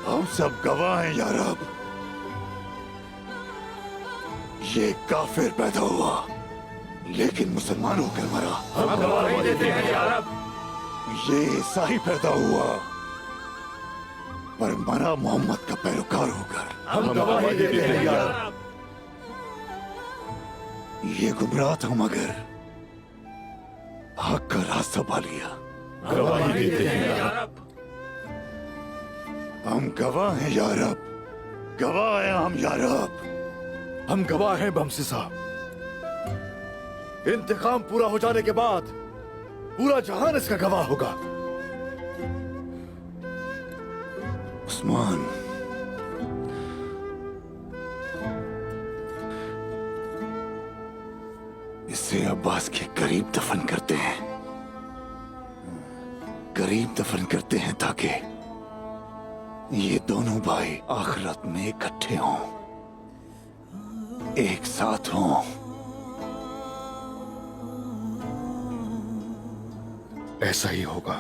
हम सब गवाह हैं या रब। ये काफिर पैदा हुआ लेकिन मुसलमान होकर मरा। हम गवाही देते हैं या रब। ये ईसाई पैदा हुआ पर मरा मोहम्मद का पैरोकार होकर। हम गवाही देते हैं या रब। ये गुमराह था मगर हक का रास्ता पा लिया। गवाही देते हैं या रब। हम गवाह हैं या रब, गवाह हैं हम या रब। हम गवाह हैं बमसी साहब। इंतकाम पूरा हो जाने के बाद पूरा जहान इसका गवाह होगा। उस्मान, इसे अब्बास के करीब दफन करते हैं, करीब दफन करते हैं ताकि ये दोनों भाई आखिरत में इकट्ठे हों, एक साथ हों। ऐसा ही होगा।